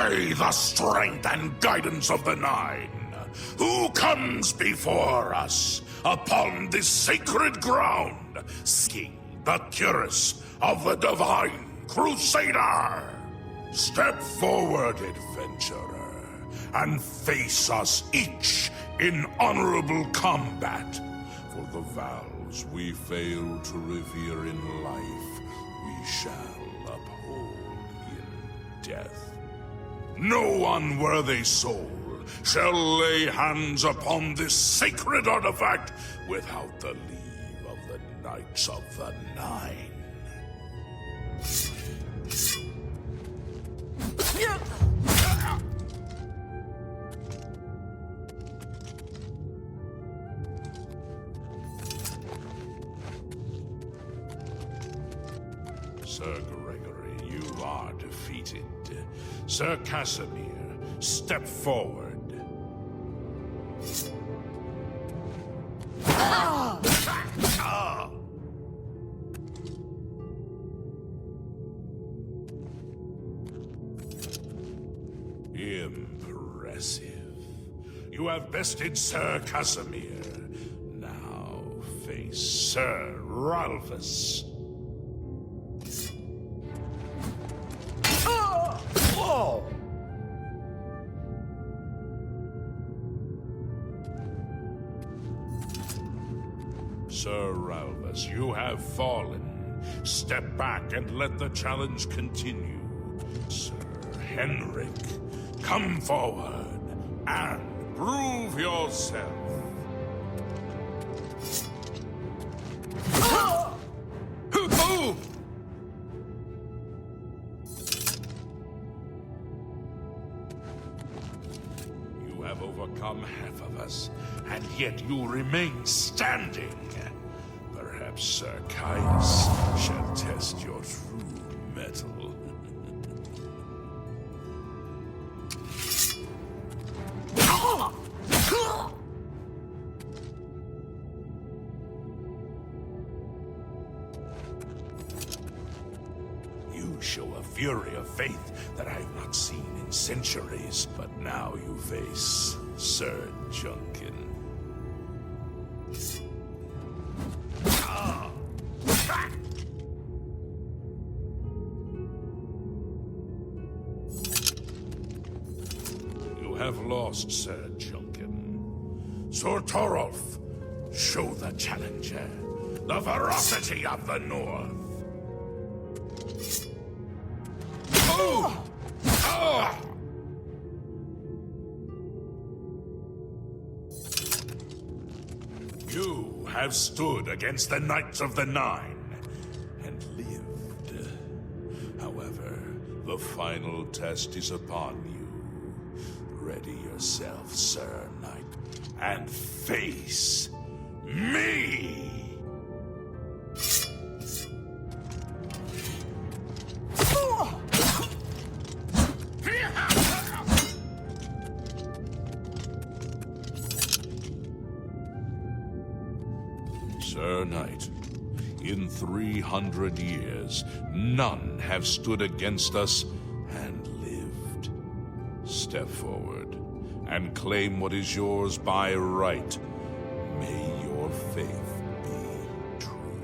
By the strength and guidance of the Nine, who comes before us upon this sacred ground, seeking the cuirass of the Divine Crusader? Step forward, adventurer, and face us each in honorable combat. For the vows we fail to revere in life, we shall uphold in death. No unworthy soul shall lay hands upon this sacred artifact without the leave of the Knights of the Nine. Sir Gregory, you are defeated. Sir Casimir, step forward. Impressive. You have bested Sir Casimir. Now face Sir Ralphus. Sir Ralphus, you have fallen. Step back and let the challenge continue. Sir Henrik, come forward and prove yourself. You have overcome half of us, and yet you remain standing. Perhaps Sir Caius shall test your true mettle. You show a fury of faith that I have not seen in centuries, but now you face Sir Junkin. You have lost, Sir Junkin. Sir Torolf, show the challenger the ferocity of the North. You have stood against the Knights of the Nine and lived. However, the final test is upon you. Ready yourself, Sir Knight, and face me! Sir Knight, in 300 years, none have stood against us and lived. Step forward and claim what is yours by right. May your faith be true.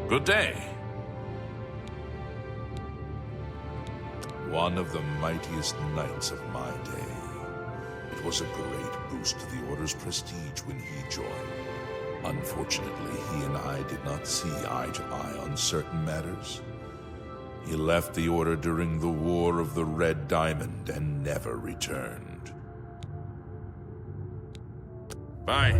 Good day. One of the mightiest knights of my day. It was a great boost to the Order's prestige when he joined. Unfortunately, he and I did not see eye to eye on certain matters. He left the Order during the War of the Red Diamond and never returned. Bye.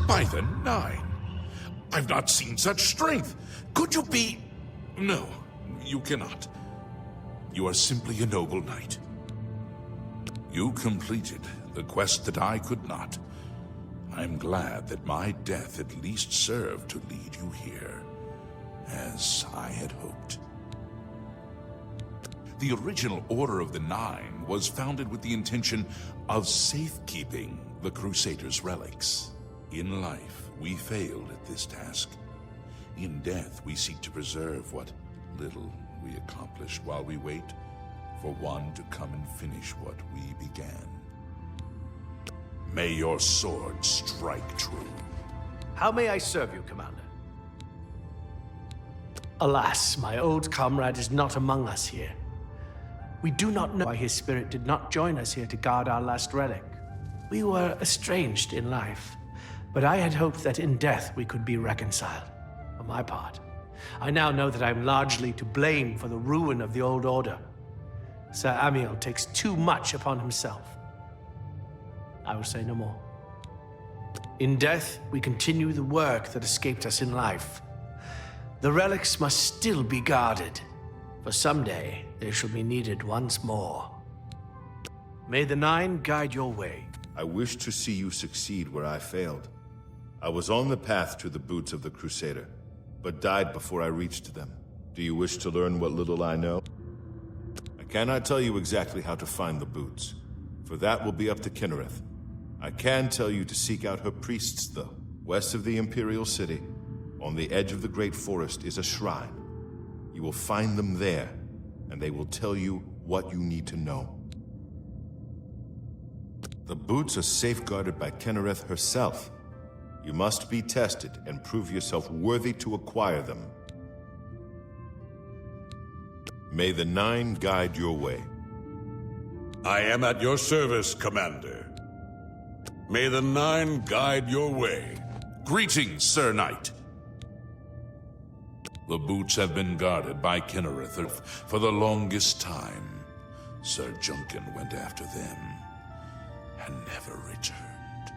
By the Nine! I've not seen such strength! Could you be... No, you cannot. You are simply a noble knight. You completed the quest that I could not. I'm glad that my death at least served to lead you here. as I had hoped. The original Order of the Nine was founded with the intention of safekeeping the Crusaders' relics. In life, we failed at this task. In death, we seek to preserve what little we accomplished while we wait for one to come and finish what we began. May your sword strike true. How may I serve you, Commander? Alas, my old comrade is not among us here. We do not know why his spirit did not join us here to guard our last relic. We were estranged in life, but I had hoped that in death we could be reconciled. For my part, I now know that I am largely to blame for the ruin of the old order. Sir Amiel takes too much upon himself. I will say no more. In death, we continue the work that escaped us in life. The relics must still be guarded, for someday they shall be needed once more. May the Nine guide your way. I wish to see you succeed where I failed. I was on the path to the boots of the Crusader, but died before I reached them. Do you wish to learn what little I know? I cannot tell you exactly how to find the boots, for that will be up to Kinnereth. I can tell you to seek out her priests, though. West of the Imperial City, on the edge of the Great Forest, is a shrine. You will find them there, and they will tell you what you need to know. The boots are safeguarded by Kinnereth herself. You must be tested and prove yourself worthy to acquire them. May the Nine guide your way. I am at your service, Commander. May the Nine guide your way. Greetings, Sir Knight. The boots have been guarded by Kinnereth for the longest time. Sir Junkin went after them and never returned.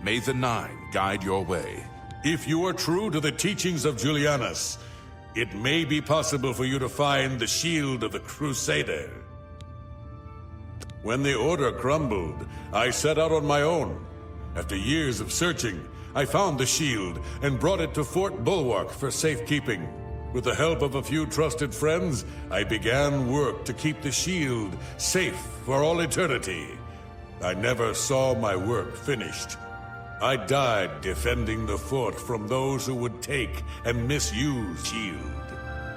May the Nine guide your way. If you are true to the teachings of Julianus, it may be possible for you to find the shield of the Crusader. When the Order crumbled, I set out on my own. After years of searching, I found the shield and brought it to Fort Bulwark for safekeeping. With the help of a few trusted friends, I began work to keep the shield safe for all eternity. I never saw my work finished. I died defending the fort from those who would take and misuse the shield.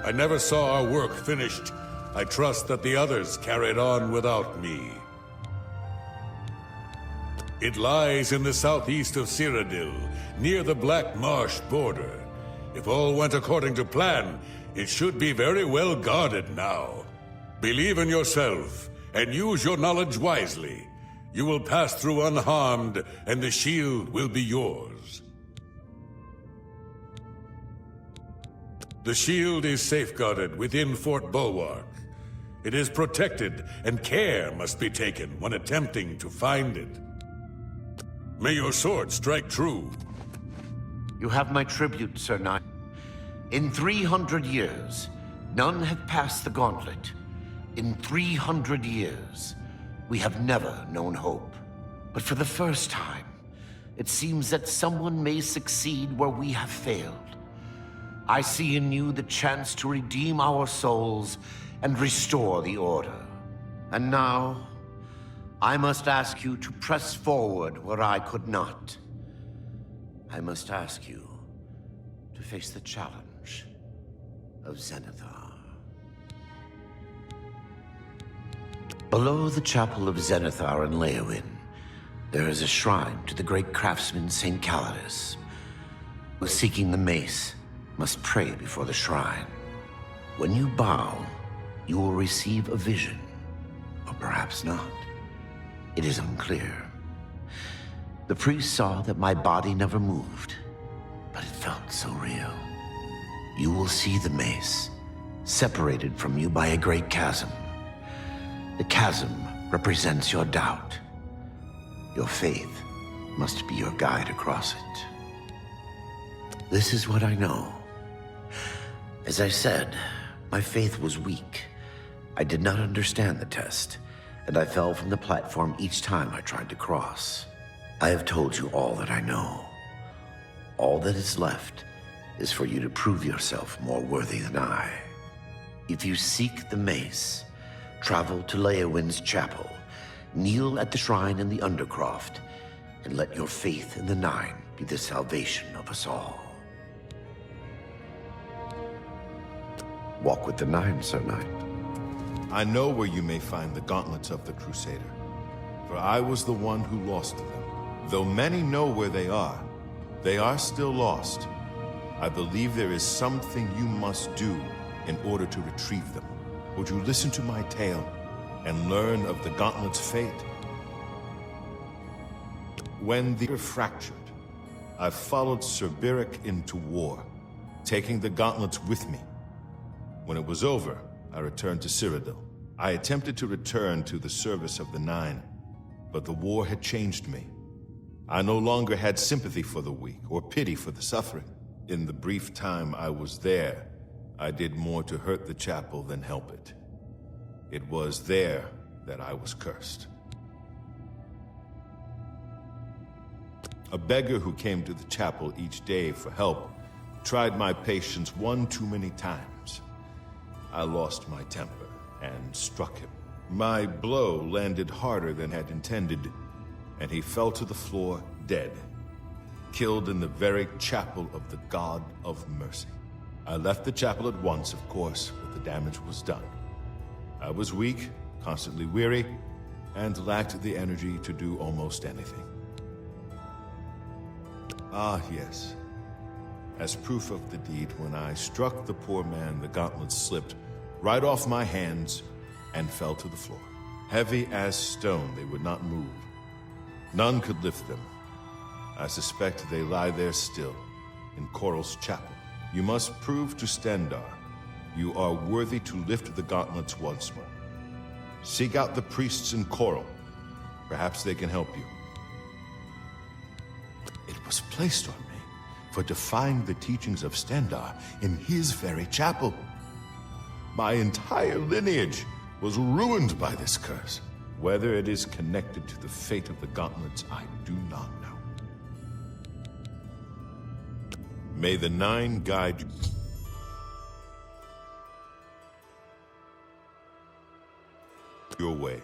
I never saw our work finished. I trust that the others carried on without me. It lies in the southeast of Cyrodiil, near the Black Marsh border. If all went according to plan, it should be very well guarded now. Believe in yourself, and use your knowledge wisely. You will pass through unharmed, and the shield will be yours. The shield is safeguarded within Fort Bulwark. It is protected, and care must be taken when attempting to find it. May your sword strike true. You have my tribute, Sir Knight. In 300 years, none have passed the gauntlet. In 300 years, we have never known hope. But for the first time, it seems that someone may succeed where we have failed. I see in you the chance to redeem our souls and restore the Order. And now, I must ask you to press forward where I could not. I must ask you to face the challenge of Zenithar. Below the chapel of Zenithar in Leowyn, there is a shrine to the great craftsman St. Calidus. Who, seeking the mace, must pray before the shrine. When you bow, you will receive a vision, or perhaps not. It is unclear. The priest saw that my body never moved, but it felt so real. You will see the mace, separated from you by a great chasm. The chasm represents your doubt. Your faith must be your guide across it. This is what I know. As I said, my faith was weak. I did not understand the test, and I fell from the platform each time I tried to cross. I have told you all that I know. All that is left is for you to prove yourself more worthy than I. If you seek the mace, travel to Leowin's chapel, kneel at the shrine in the Undercroft, and let your faith in the Nine be the salvation of us all. Walk with the Nine, Sir Knight. I know where you may find the gauntlets of the Crusader, for I was the one who lost them. Though many know where they are still lost. I believe there is something you must do in order to retrieve them. Would you listen to my tale and learn of the gauntlet's fate? When they were fractured, I followed Sir Beric into war, taking the gauntlets with me. When it was over, I returned to Cyrodiil. I attempted to return to the service of the Nine, but the war had changed me. I no longer had sympathy for the weak or pity for the suffering. In the brief time I was there, I did more to hurt the chapel than help it. It was there that I was cursed. A beggar who came to the chapel each day for help tried my patience one too many times. I lost my temper and struck him. My blow landed harder than had intended, and he fell to the floor dead, killed in the very chapel of the God of Mercy. I left the chapel at once, of course, but the damage was done. I was weak, constantly weary, and lacked the energy to do almost anything. Ah, yes. As proof of the deed, when I struck the poor man, the gauntlets slipped right off my hands and fell to the floor. Heavy as stone, they would not move. None could lift them. I suspect they lie there still, in Coral's chapel. You must prove to Stendarr you are worthy to lift the gauntlets once more. Seek out the priests in Coral. Perhaps they can help you. It was placed on me for defying the teachings of Stendarr in his very chapel. My entire lineage was ruined by this curse. Whether it is connected to the fate of the gauntlets, I do not know. May the Nine guide your way.